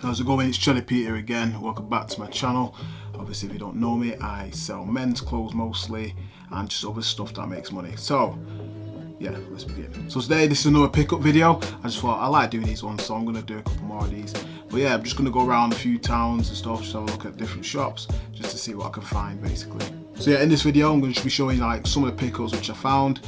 How's it going? It's Chaddypete here again. Welcome back to my channel. Obviously, if you don't know me, I sell men's clothes mostly and just other stuff that makes money. So yeah, let's begin. So today this is another pickup video. I just thought I like doing these ones, so I'm gonna do a couple more of these. But yeah, I'm just gonna go around a few towns and stuff, just have a look at different shops, just to see what I can find basically. So yeah, in this video I'm going to be showing like some of the pickups which I found,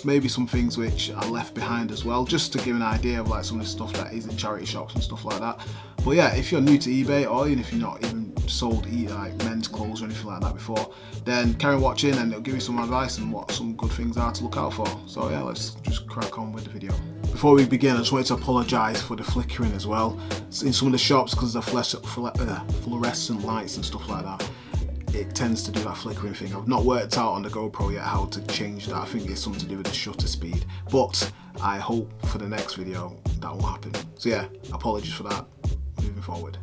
maybe some things which I left behind as well, just to give an idea of like some of the stuff that is in charity shops and stuff like that. But yeah, if you're new to eBay, or even if you're not even sold like men's clothes or anything like that before, then carry on watching and it'll give you some advice and what some good things are to look out for. So yeah, let's just crack on with the video. Before we begin, I just wanted to apologise for the flickering as well in some of the shops, because of the fluorescent lights and stuff like that. It tends to do that flickering thing. I've not worked out on the GoPro yet how to change that. I think it's something to do with the shutter speed, but I hope for the next video that won't happen. So yeah, apologies for that. Moving forward.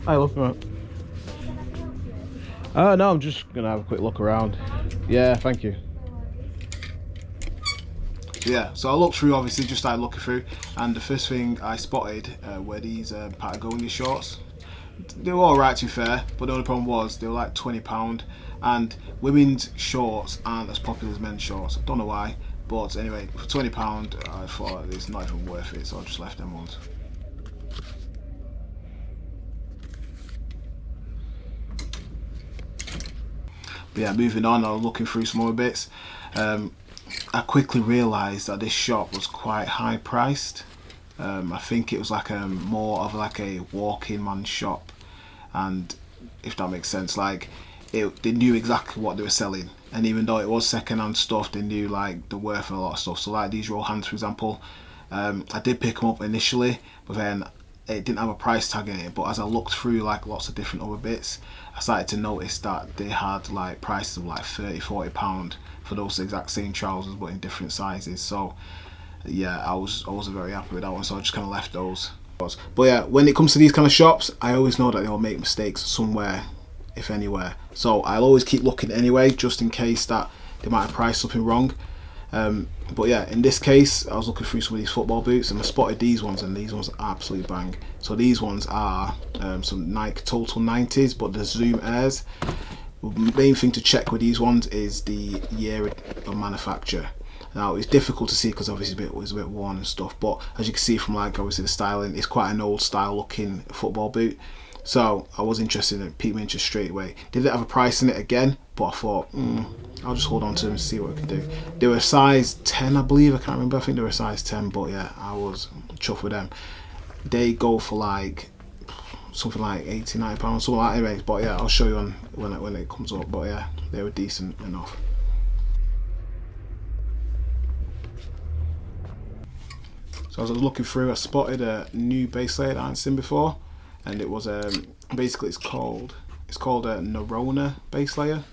Hi, look right. No, I'm just gonna have a quick look around. Yeah, thank you. Yeah, so I looked through, obviously just started looking through, and the first thing I spotted were these Patagonia shorts. They were alright to be fair, but the only problem was they were like £20, and women's shorts aren't as popular as men's shorts. I don't know why, but anyway, for £20 I thought it's not even worth it, so I just left them ones. But yeah, moving on, I was looking through some other bits. I quickly realised that this shop was quite high priced. I think it was like more of like a walk-in man shop, and if that makes sense, like they knew exactly what they were selling, and even though it was second-hand stuff, they knew like the worth of a lot of stuff. So like these Rohans, for example, I did pick them up initially, but then it didn't have a price tag in it. But as I looked through like lots of different other bits, I started to notice that they had like prices of like £30–40 for those exact same trousers but in different sizes. So yeah, I wasn't very happy with that one, so I just kind of left those. But yeah, when it comes to these kind of shops, I always know that they'll make mistakes somewhere, if anywhere. So I'll always keep looking anyway, just in case that they might have priced something wrong. But yeah, in this case, I was looking through some of these football boots and I spotted these ones, and these ones are absolutely bang. So these ones are some Nike Total 90s, but the Zoom Airs. The main thing to check with these ones is the year of manufacture. Now it's difficult to see because obviously it was a bit worn and stuff, but as you can see from like obviously the styling, it's quite an old style looking football boot. So I was interested in it, piqued my interest straight away. Didn't have a price in it again, but I thought I'll just hold on to them and see what I can do. They were a size 10, I believe. I can't remember. I think they were a size 10, but yeah, I was chuffed with them. They go for like something like £80–90, something like that anyway. But yeah, I'll show you on when it comes up. But yeah, they were decent enough. So as I was looking through, I spotted a new base layer that I hadn't seen before, and it was basically it's called a Nerona base layer.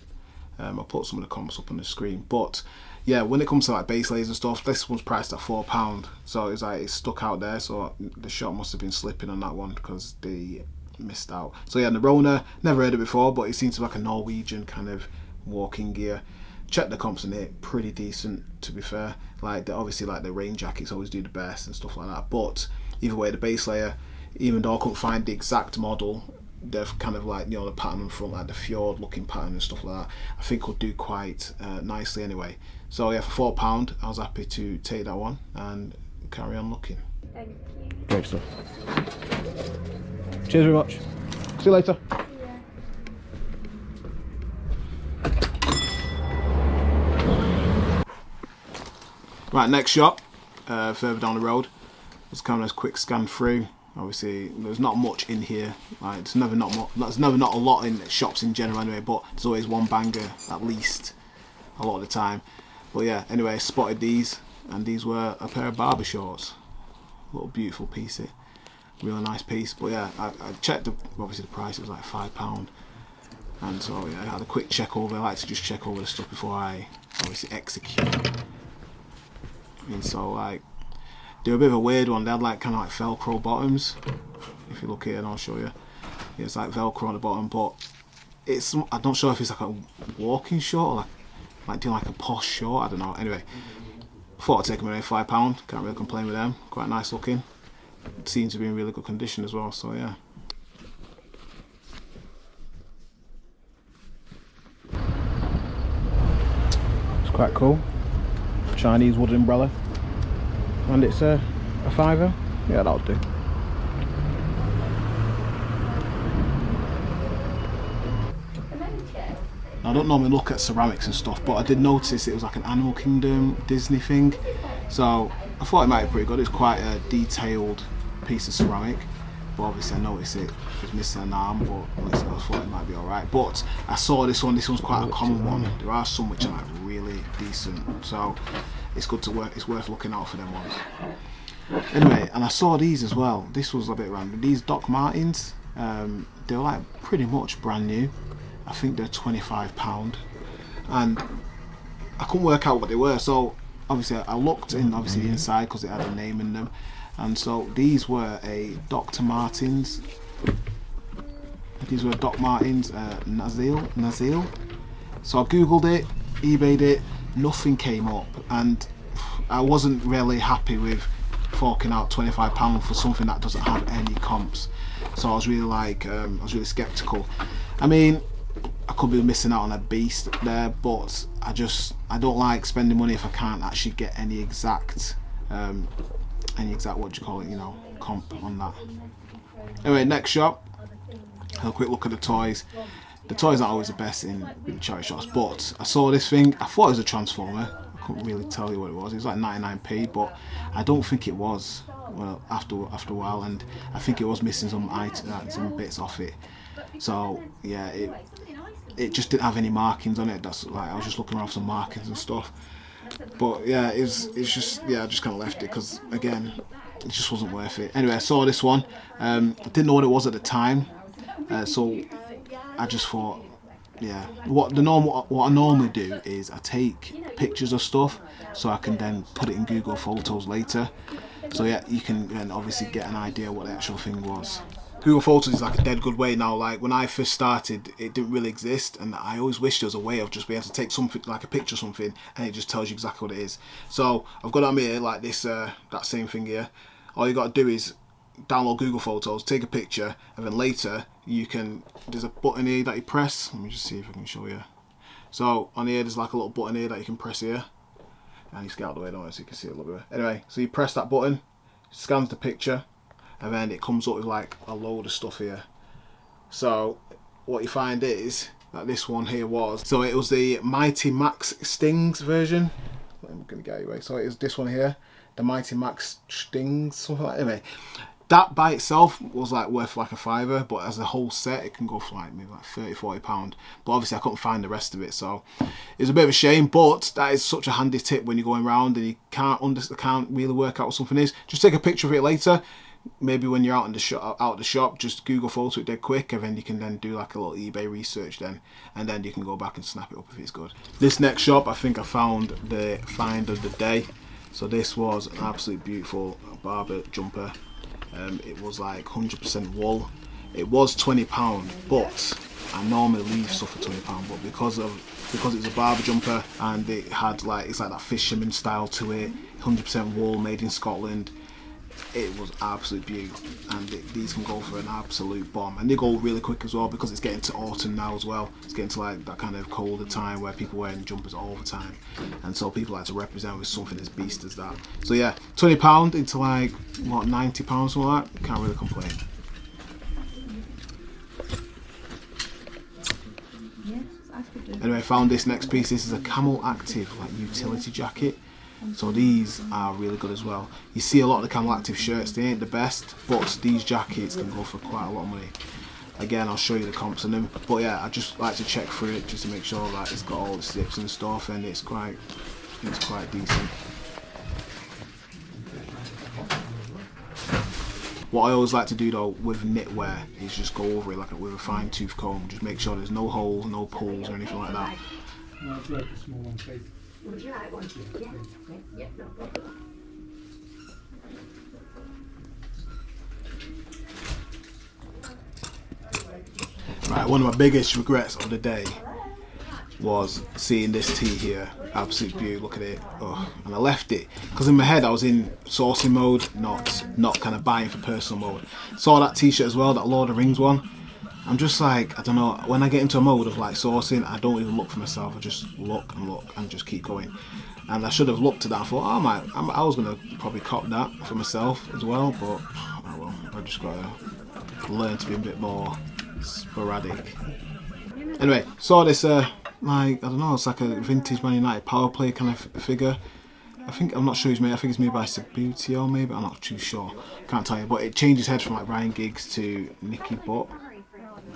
I'll put some of the comments up on the screen, but yeah, when it comes to like base layers and stuff, this one's priced at £4, so it's like it's stuck out there, so the shop must have been slipping on that one because they missed out. So yeah, Nerona, never heard it before, but it seems to be like a Norwegian kind of walking gear. Check the comps in it, pretty decent to be fair. Like obviously like the rain jackets always do the best and stuff like that, but either way, the base layer, even though I couldn't find the exact model, they've kind of like, you know, the pattern in front, like the fjord looking pattern and stuff like that, I think will do quite nicely anyway. So yeah, for £4 I was happy to take that one and carry on looking. Thank you. Great stuff. Cheers very much. See you later. Right, next shop, further down the road. Let's kind of quick scan through. Obviously, there's not much in here. Like, there's never not a lot in shops in general anyway. But there's always one banger at least, a lot of the time. But yeah, anyway, I spotted these, and these were a pair of barber shorts. Little beautiful piece, really nice piece. But yeah, I checked obviously the price. It was like £5, and so yeah, I had a quick check over. I like to just check over the stuff before I obviously execute. And so like, they were a bit of a weird one. They had like kind of like Velcro bottoms. If you look here, and I'll show you. Yeah, it's like Velcro on the bottom, but I'm not sure if it's like a walking short or like like doing like a posh short, I don't know. Anyway, thought I'd take them away, £5. Can't really complain with them. Quite nice looking. Seems to be in really good condition as well, so yeah. It's quite cool. Chinese wood umbrella. And it's a £5. Yeah, that'll do. I don't normally look at ceramics and stuff, but I did notice it was like an Animal Kingdom Disney thing, so I thought it might be pretty good. It's quite a detailed piece of ceramic, but obviously I noticed it was missing an arm, but I thought it might be alright. But I saw this one's quite a common one. There are some which are like really decent, so it's good to work. It's worth looking out for them ones. Anyway, and I saw these as well. This was a bit random. These Doc Martens, they were like pretty much brand new. I think they're £25, and I couldn't work out what they were. So obviously I looked in the inside because it had a name in them, and so these were a Dr. Martens. These were Doc Martens Nazil. So I googled it, eBayed it, nothing came up, and I wasn't really happy with forking out £25 for something that doesn't have any comps. So I was really like, I was really skeptical. I mean, I could be missing out on a beast there, but I don't like spending money if I can't actually get any exact what do you call it, you know, comp on that. Anyway, next shop. Have a quick look at the toys. The toys aren't always the best in charity shops, but I saw this thing. I thought it was a Transformer. I couldn't really tell you what it was. It was like 99p, but I don't think it was. Well, after a while, and I think it was missing some some bits off it. So yeah, it just didn't have any markings on it. That's like, I was just looking around for some markings and stuff. But yeah, it's just, yeah, I just kind of left it because again, it just wasn't worth it. Anyway, I saw this one. I didn't know what it was at the time, so I just thought, yeah. What I normally do is I take pictures of stuff so I can then put it in Google Photos later. So yeah, you can then obviously get an idea what the actual thing was. Google Photos is like a dead good way now. Like when I first started, it didn't really exist, and I always wished there was a way of just being able to take something, like a picture of something, and it just tells you exactly what it is. So I've got it on here like this, that same thing here. All you got to do is download Google Photos, take a picture, and then later you can, there's a button here that you press. Let me just see if I can show you. So on here, there's like a little button here that you can press here, and you scale out the way, don't you, so you can see it a little bit. Anyway, so you press that button, it scans the picture, and then it comes up with like a load of stuff here. So what you find is that this one here so it was the Mighty Max Stings version. I'm gonna get it away. So it was this one here, the Mighty Max Stings, something like that. Anyway, that by itself was like worth like a £5, but as a whole set it can go for like maybe like £30–40. But obviously I couldn't find the rest of it, so it's a bit of a shame. But that is such a handy tip when you're going around and you can't really work out what something is. Just take a picture of it later. Maybe when you're out in the shop, just Google Photo it dead quick, and then you can then do like a little eBay research then, and then you can go back and snap it up if it's good. This next shop, I think I found the find of the day. So this was an absolute beautiful barber jumper. It was like 100% wool. It was £20, but I normally leave stuff for £20, but because it's a barber jumper and it had like, it's like that fisherman style to it, 100% wool, made in Scotland. It was absolute beauty, and these can go for an absolute bomb, and they go really quick as well because it's getting to autumn now as well. It's getting to like that kind of colder time where people wearing jumpers all the time, and so people like to represent with something as beast as that. So yeah, £20 into like what, £90, something like that. Can't really complain. Anyway, I found this next piece. This is a Camel Active like utility jacket. So these are really good as well. You see a lot of the Camel Active shirts, they ain't the best, but these jackets can go for quite a lot of money. Again, I'll show you the comps on them, but yeah, I just like to check through it just to make sure that it's got all the zips and stuff, and it's quite decent. What I always like to do though with knitwear is just go over it like with a fine tooth comb, just make sure there's no holes, no pulls or anything like that. Would you like one? Yeah, no problem. Right, one of my biggest regrets of the day was seeing this tee here. Absolute beauty, look at it. Oh, and I left it because in my head I was in sourcing mode, not kind of buying for personal mode. Saw that t-shirt as well, that Lord of the Rings one. I'm just like, I don't know, when I get into a mode of like sourcing, I don't even look for myself. I just look and just keep going. And I should have looked at that. I thought, oh, I was gonna probably cop that for myself as well, but oh well, I just gotta learn to be a bit more sporadic. Anyway, saw this like, I don't know, it's like a vintage Man United power play kind of figure. I'm not sure who's made. I think it's made by Sabutio, maybe. I'm not too sure. Can't tell you. But it changes heads from like Ryan Giggs to Nicky Butt.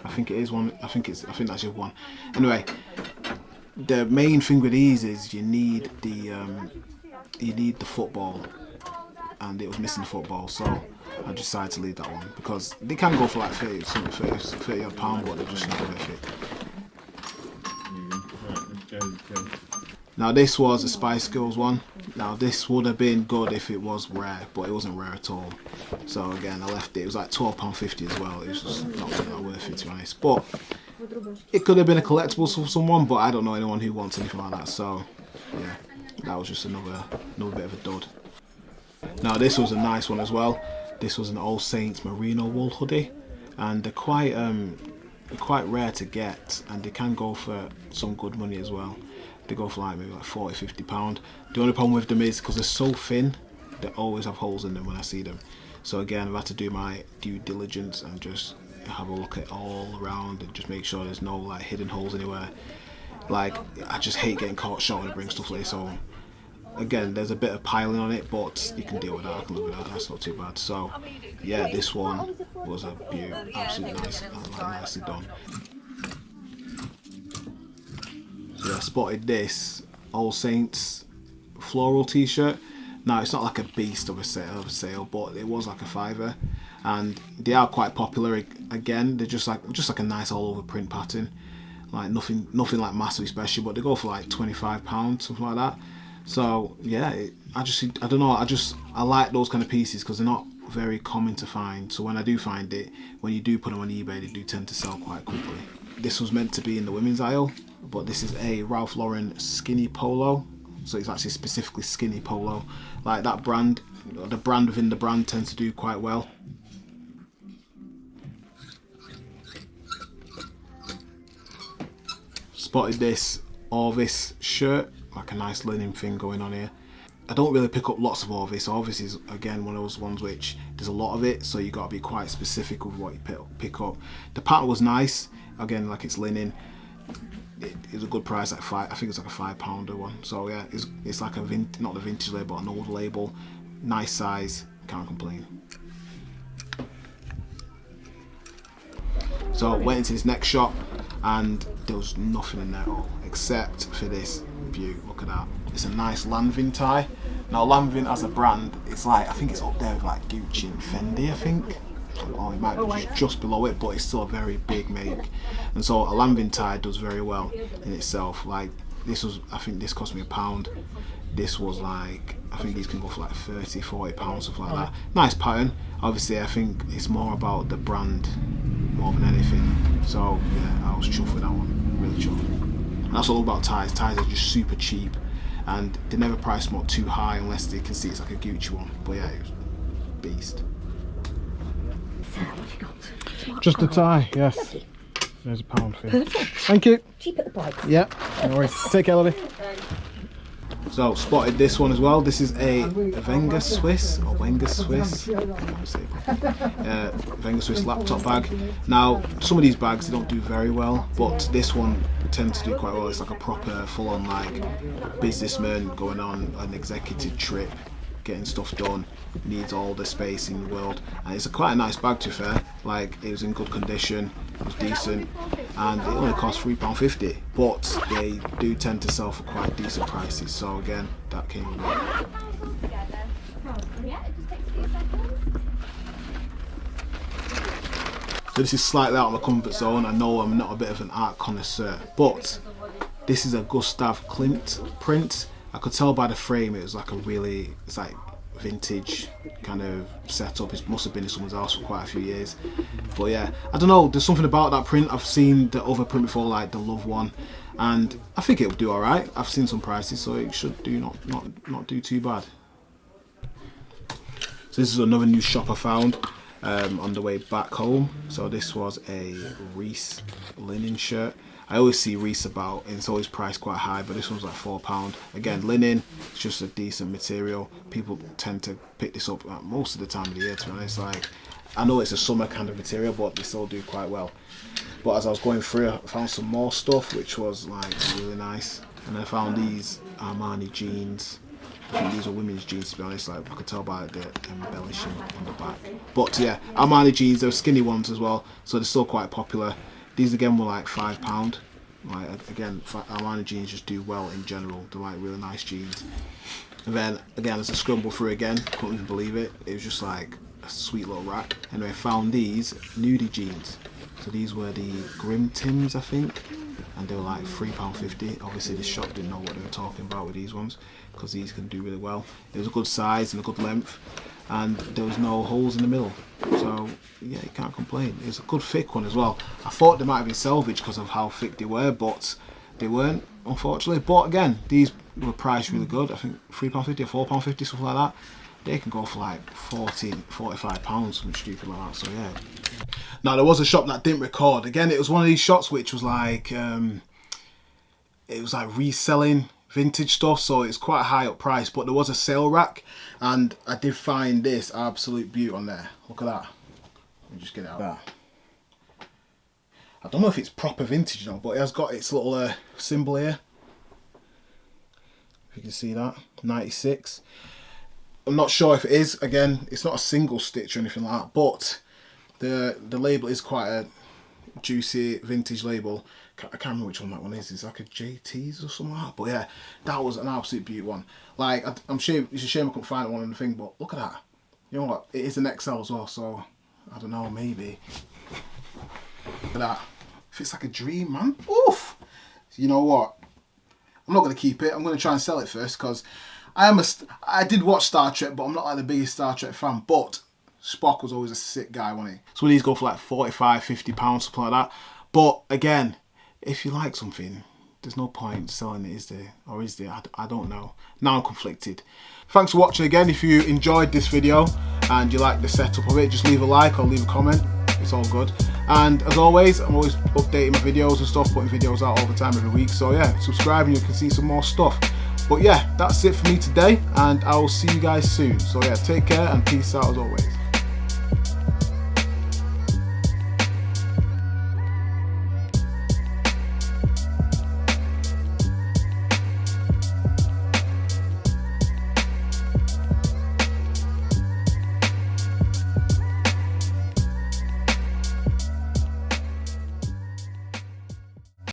I think it is one. I think that's just one. Anyway, the main thing with these is you need the football, and it was missing the football, so I decided to leave that one because they can go for like 30 odd pound, but they're just not worth it. Now this was a Spice Girls one. Now this would have been good if it was rare, but it wasn't rare at all. So again, I left it. It was like £12.50 as well. It was just not worth it, to be honest. But it could have been a collectible for someone, but I don't know anyone who wants anything like that. So yeah, that was just another bit of a dud. Now this was a nice one as well. This was an All Saints merino wool hoodie, and they're quite rare to get, and they can go for some good money as well. They go for like maybe like £40–50. The only problem with them is because they're so thin, they always have holes in them when I see them. So again, I've had to do my due diligence and just have a look at all around and just make sure there's no like hidden holes anywhere. Like, I just hate getting caught short when I bring stuff like this home. Again, there's a bit of piling on it, but you can deal with that. I can live with that. That's not too bad. So yeah, this one was a beaut, absolutely nice, nicely done. So yeah, I spotted this All Saints floral t-shirt. Now it's not like a beast of a sale, but it was like a £5, and they are quite popular. Again, they're just like a nice all over print pattern, like nothing like massively special, but they go for like £25, something like that. So yeah, I don't know, I like those kind of pieces because they're not very common to find. So when I do find it, when you do put them on eBay, they do tend to sell quite quickly. This was meant to be in the women's aisle, but this is a Ralph Lauren skinny polo. So it's actually specifically skinny polo. Like that brand, the brand within the brand tends to do quite well. Spotted this Orvis shirt, like a nice linen thing going on here. I don't really pick up lots of Orvis. Orvis is again one of those ones which there's a lot of it, so you got to be quite specific with what you pick up. The pattern was nice. Again, like it's linen. It was a good price, like I think it's like a £5 one. So yeah, it's like a not the vintage label, but an old label. Nice size, can't complain. So went into this next shop, and there was nothing in there at all except for this beaut. Look at that. It's a nice Lanvin tie. Now Lanvin as a brand, it's like, I think it's up there with like Gucci and Fendi, I think. Or it might be just below it, but it's still a very big make. And so a Lanvin tie does very well in itself. Like this was, I think this cost me £1. This was like, I think these can go for like £30–40, something like that. Nice pattern. Obviously I think it's more about the brand more than anything. So yeah, I was chuffed with that one, really chuffed. And that's all about ties. Ties are just super cheap, and they never price them up too high unless they can see it's like a Gucci one. But yeah, it was beast. Just a tie, yes. There's a pound fee. Perfect. Thank you. Cheap at the bike. Yeah, no worries. Take care, lovely. So, spotted this one as well. This is a Wenger Swiss, or Wenger Swiss. Wenger Swiss laptop bag. Now, some of these bags, they don't do very well, but this one tends to do quite well. It's like a proper, full-on, like, businessman going on an executive trip, getting stuff done, needs all the space in the world, and it's quite a nice bag, to be fair. Like, it was in good condition, it was decent, and it only cost £3.50, but they do tend to sell for quite decent prices. So again, that came with it. So this is slightly out of my comfort zone. I know I'm not a bit of an art connoisseur, but this is a Gustav Klimt print. I could tell by the frame it was like it's like vintage kind of setup. It must have been in someone's house for quite a few years. But yeah, I don't know, there's something about that print. I've seen the other print before, like the Love one, and I think it will do alright. I've seen some prices, so it should do not do too bad. So this is another new shop I found on the way back home. So this was a Reese linen shirt. I always see Reese about, and it's always priced quite high, but this one's like £4. Again, linen, it's just a decent material. People tend to pick this up most of the time of the year, to be honest. Like, I know it's a summer kind of material, but they still do quite well. But as I was going through, I found some more stuff, which was like really nice. And I found these Armani jeans. I think these are women's jeans, to be honest. Like, I could tell by the embellishing on the back. But yeah, Armani jeans, they're skinny ones as well, so they're still quite popular. These again were like £5. Like, again, Armani jeans just do well in general. They're like really nice jeans. And then again, as I scrambled through again, couldn't even believe it. It was just like a sweet little rack. Anyway, I found these nudie jeans. So these were the Grim Tims, I think, and they were like £3.50. Obviously, this shop didn't know what they were talking about with these ones, because these can do really well. It was a good size and a good length, and there was no holes in the middle. So yeah, you can't complain. It was a good thick one as well. I thought they might have been salvaged because of how thick they were, but they weren't, unfortunately. But again, these were priced really good. I think £3.50 or £4.50, something like that. They can go for like £45, something stupid like that. So yeah. Now there was a shop that didn't record. Again, it was one of these shops which was like it was like reselling vintage stuff, so it's quite a high up price. But there was a sale rack, and I did find this absolute beauty on there. Look at that. Let me just get it out. That. I don't know if it's proper vintage now, but it has got its little symbol here. If you can see that, 96. I'm not sure if it is. Again, it's not a single stitch or anything like that, but the label is quite a juicy vintage label. I can't remember which one that one is. It's like a JT's or something like that. But yeah, that was an absolute beauty one. Like, I'm sure it's a shame I couldn't find one on the thing, but look at that. You know what? It is an XL as well, so I don't know, maybe. Look at that. If it's like a dream, man. Oof. You know what? I'm not going to keep it. I'm going to try and sell it first, because I did watch Star Trek, but I'm not like the biggest Star Trek fan. But Spock was always a sick guy, wasn't he? So these go for like £45, £50, something like that. But again, if you like something, there's no point selling it, is there? Or is there? I don't know. Now I'm conflicted. Thanks for watching again. If you enjoyed this video and you like the setup of it, just leave a like or leave a comment. It's all good. And as always, I'm always updating my videos and stuff, putting videos out all the time every week. So yeah, subscribe and you can see some more stuff. But yeah, that's it for me today, and I will see you guys soon. So yeah, take care and peace out as always.